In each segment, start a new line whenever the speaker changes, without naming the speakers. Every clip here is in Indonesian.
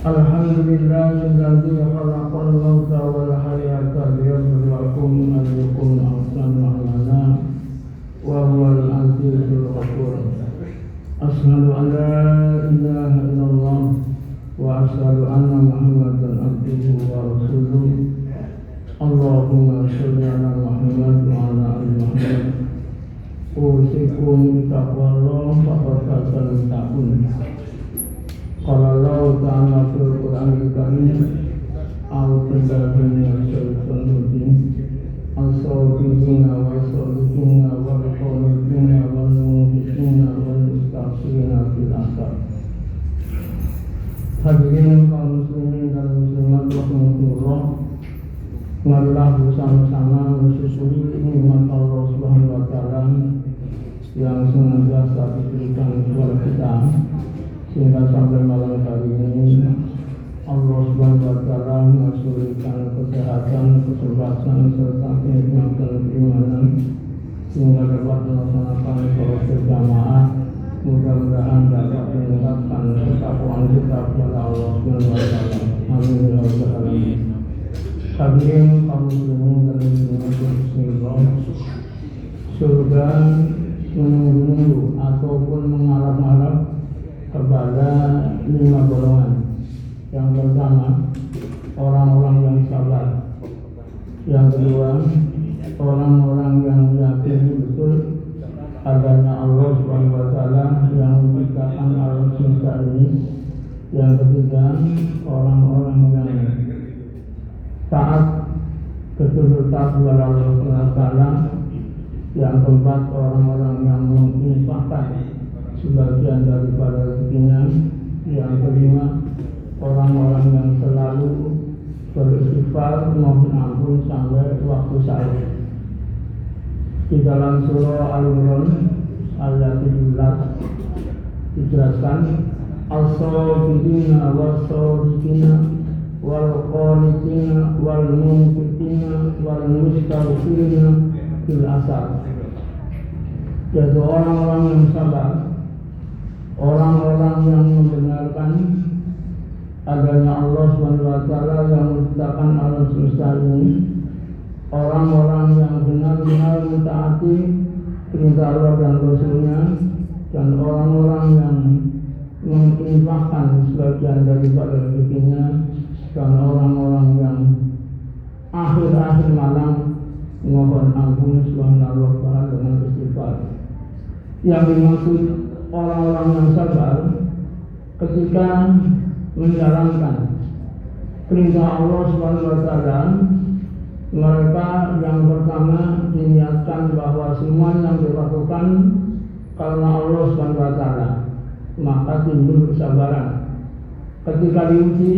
Alhamdulillahilladzi khalaqal mauta wal hayata liyabluwakum ayyukum ahsanu amala wa huwal azizul ghafur. Asyhadu an la ilaha illallah wa asyhadu anna Muhammadan abduhu wa rasuluh. Allahumma shalli ala Muhammad wa ala ali Muhammad. Usikum bitaqwallah faqad fatal taqun. Qala Allah ta'ala fil Qur'anil Karim a'udzu billahi minasyaitonir rajim as-sabiqina was-sabiqina wal-qanitina wal-mu'minina wal-mustaghfirina fil asar. Hadirin kaum muslimin dan muslimat rahimakumullah, marilah bersama-sama mensyukuri nikmat Allah Subhanahu wa taala yang senantiasa diberikan kepada kita, sehingga sampai malam hari ini Allah Subhanahu wa taala memberikan kesehatan, kesempatan serta kenikmatan keimanan sehingga dapat melaksanakan sholat berjamaah. Mudah-mudahan dapat meningkatkan ketakwaan kita kepada Allah Subhanahu wa taala. Amin ya rabbal alamin. Hadirin kaum muslimin dan muslimat, surga menunggu ataupun mengharap-harap kepada 5 golongan. Yang pertama, orang-orang yang sabar. Yang kedua, orang-orang yang yakin betul adanya Allah Subhanahu wa taala yang menciptakan alam semesta ini. Yang ketiga, orang-orang yang taat kepada Allah Subhanahu wa taala. Yang keempat, orang-orang yang menginfakkan sebagian daripada rezekinya. Yang kelima, orang-orang yang selalu beristighfar mohon ampun sampai waktu sahur. Di dalam surah Al-Imran ayat 17 dijelaskan as-sabiqina was-sadiqina wal-qanitina wal-munfiqina wal-mustaghfirina fil asar, yaitu orang-orang yang sabar, orang-orang yang membenarkan adanya Allah Subhanahu wa taala yang menciptakan alam semesta ini, orang-orang yang benar-benar mentaati perintah Allah dan Rasul-Nya, dan orang-orang yang menginfakkan sebagian daripada rezekinya, dan orang-orang yang akhir-akhir malam mohon ampun subhanallah ta'ala dengan istighfar. Yang dimaksud orang-orang yang sabar ketika menjalankan perintah Allah Subhanahu wa taala, mereka yang pertama diniatkan bahwa semua yang dilakukan karena Allah Subhanahu wa taala, maka timbul kesabaran. Ketika diuji,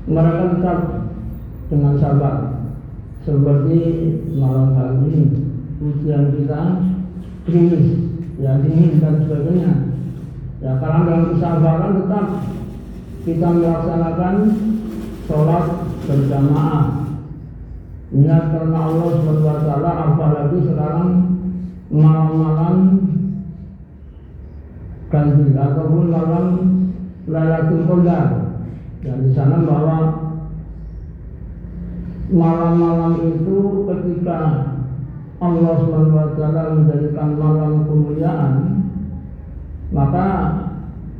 mereka tetap dengan sabar. Seperti malam hari ini, ujian kita krimis, ya dingin dan sebagainya. Ya, karena dalam kesabaran tetap kita melaksanakan sholat berjamaah. Niat karena Allah Subhanahu wa taala, apalagi sekarang malam-malam ganjil ataupun malam Lailatul Qadar. Ya, di sana bahwa malam-malam itu ketika Allah Subhanahu wa taala menjadikan malam kemuliaan, maka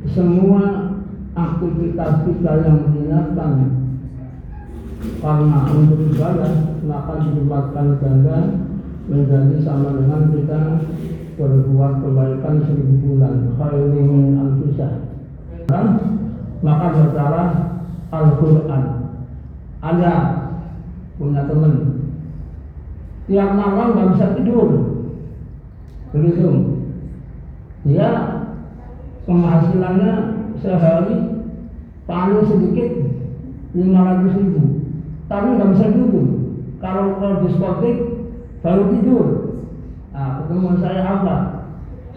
semua aktivitas kita yang diniatkan karena untuk ibadah, maka dilipatkan ganda menjadi sama dengan kita berbuat kebaikan 1000 bulan, khairun min alfi syahr. Maka bercara Al-Quran. Ada punya teman tiap malam nggak bisa tidur, begitu. Dia penghasilannya sehari paling sedikit 500.000, tapi nggak bisa tidur. Kalau ke diskotik baru tidur. Nah, ketemu saya apa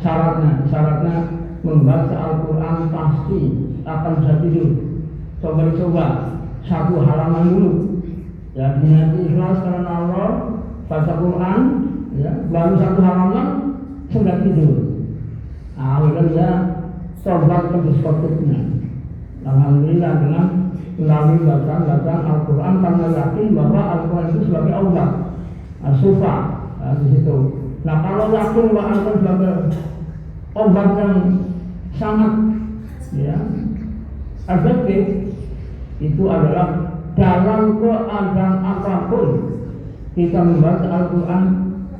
syaratnya membaca Al-Quran pasti akan bisa tidur. Coba 1 halaman dulu, ya, niati ikhlas karena Allah, baca Quran, ya, baru 1 halaman sudah tidur. Nah, kemudian dia coba ke diskotiknya. Alhamdulillah dengan melalui bacaan Al-Quran karena yakin bahwa Al-Quran itu sebagai obat, sufa di situ. Nah kalau yakin bahwa Al-Quran sebagai obat yang sangat efektif, itu adalah dalam keadaan apapun kita membaca Al-Quran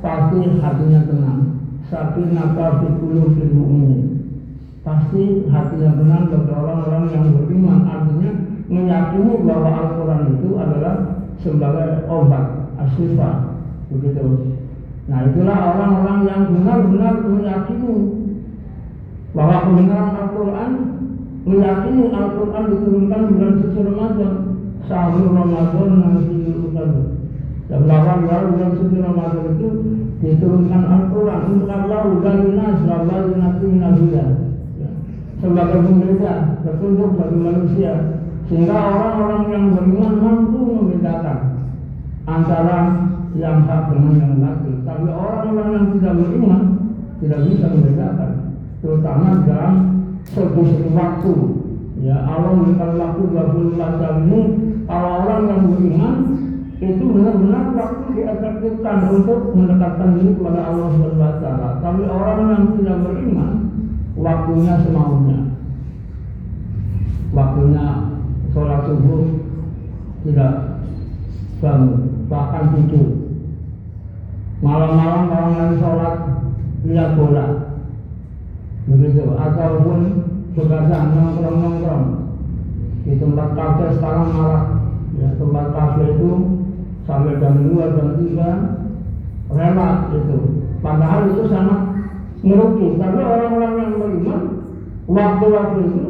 pasti hatinya tenang. Sakinah fi qulubil mu'minin. Pasti hatinya tenang bagi orang-orang yang beriman. Artinya meyakini bahwa Al-Quran itu adalah sebagai obat, asyifa, begitu. Nah itulah orang-orang yang benar-benar meyakini bahwa kebenaran Al-Quran, meyakini Al-Quran diturunkan bulan suci Ramadan, sahur Ramadan nanti diturunkan. Dan bulan suci Ramadan itu diturunkan Al-Quran untuk Allah dan nas, Allah dan sebagai pembeda, petunjuk bagi manusia, sehingga orang-orang yang beriman mampu membedakan antara yang hak dengan yang batil. Tapi orang-orang yang tidak beriman tidak bisa membedakan, terutama dalam segi waktu. Allah memberikan waktu 24 jam ini. Kalau orang yang beriman itu benar-benar waktu diefektifkan untuk mendekatkan diri kepada Allah SWT. Tapi orang yang tidak beriman, waktunya semaunya. Waktunya sholat subuh tidak bangun, bahkan tidur. Malam-malam orang yang sholat lihat bola, begitu. Ataupun begadang nongkrong di tempat kafe sekarang malah. Tempat kafe itu sampai jam 2, jam 3 rela itu. Padahal itu sangat merugi. Tapi orang-orang yang beriman, waktu-waktu itu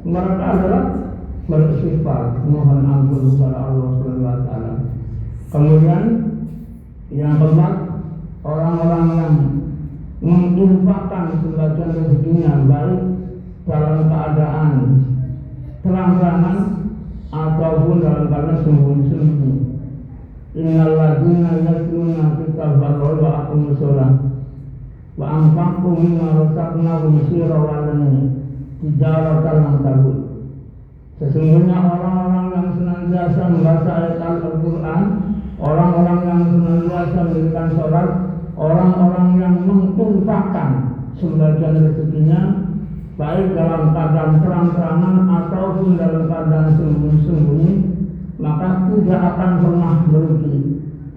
mereka adalah beristighfar, mohon ampun kepada Allah SWT. Kemudian yang keempat, orang-orang yang menginfakkan sebagian rezekinya baik dalam keadaan terang-terangan ataupun dalam keadaan sembunyi-sembunyi. Innal ladzina yatluna kitaballahi wa aqamus shalah wa anfaqu mimma razaqnahum sirran wa alaniya tijaratan lan tabur. Sesungguhnya orang-orang yang senantiasa membaca ayat Al-Quran, orang-orang yang senantiasa mendirikan sholat, orang-orang yang menginfakkan sebagian rezekinya baik dalam keadaan terang-terangan ataupun dalam keadaan sembunyi-sembunyi, maka tidak akan pernah merugi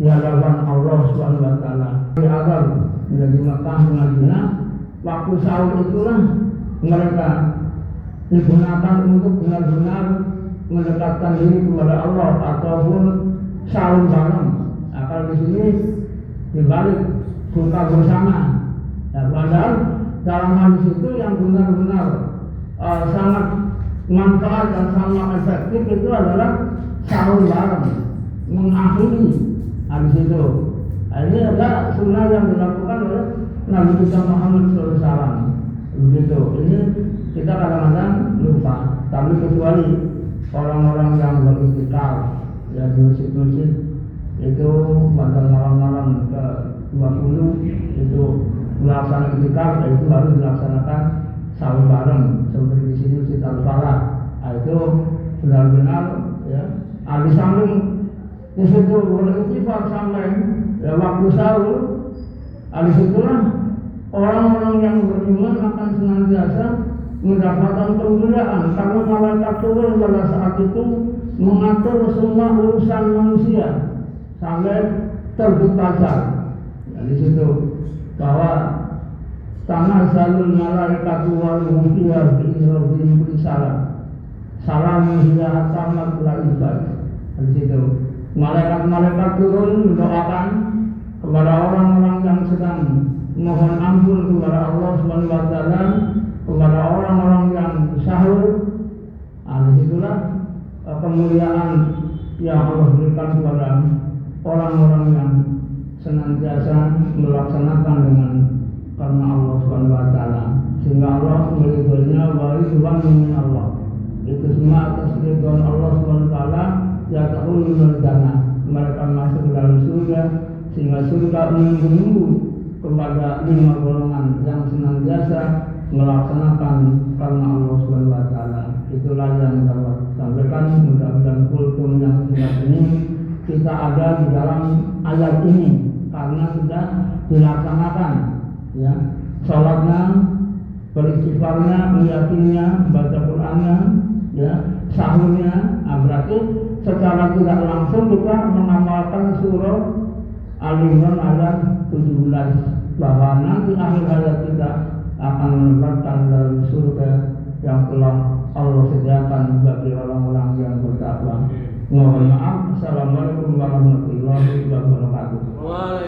di hadapan Allah SWT. Di awal menjadi Mekah Madinah, waktu sahur itulah mereka digunakan untuk benar-benar mendekatkan diri kepada Allah ataupun sahur bareng. Kalau di sini dibalik buka bersama. Nah, padahal dalam hadis itu yang benar-benar sangat manfaat dan sangat efektif itu adalah sahur bareng, mengakhiri hadis itu. Nah, ini adalah sunnah yang dilakukan oleh Nabi kita Muhammad SAW. Begitu. Ini kita kadang-kadang lupa. Tapi kecuali orang-orang yang beriktikaf, ya di masjid-masjid itu pada malam-malam ke-20 itu melaksanakan iktikaf, itu baru dilaksanakan sahur bareng seperti di sini Masjid Al-Falah. Itu benar-benar ya. Di samping di situ beriktikaf sampai ya, waktu sahur, di situlah orang-orang yang beriman akan senantiasa mendapatkan kemuliaan karena malaikat turun pada saat itu mengatur semua urusan manusia sampai terbit fajar. Di situ bahwa tanah salul malaikatu wal mufiya bi rabbihim salam. Salam hiya tamat la ibad. Di situ malaikat-malaikat turun mendoakan kepada orang-orang yang sedang mohon ampun kepada Allah SWT, kepada orang-orang yang sahur. Disitulah kemuliaan yang Allah berikan kepada orang-orang yang senantiasa melaksanakan dengan karena Allah SWT, sehingga Allah meridhoinya wa ridwan min Allah. Itu semua atas ridwan Allah SWT. Ya ta'ulul jannah, mereka masuk ke dalam surga, sehingga surga menunggu kepada 5 golongan yang senantiasa melaksanakan karena Allah Subhanahu wa taala. Itulah yang dapat sampaikan. Mudah-mudahan kultum yang singkat ini kita ada di dalam ayat ini karena sudah dilaksanakan ya. Salatnya, beristighfarnya, meyakininya, baca Qur'annya, ya, sahurnya, berarti secara tidak langsung kita mengamalkan surah Al-Imran ayat 17 bahwa nanti akhir hayat kita akan mendapatkan dari surga yang telah Allah sediakan bagi orang-orang yang bertakwa. Mohon maaf. Assalamualaikum warahmatullahi wabarakatuh.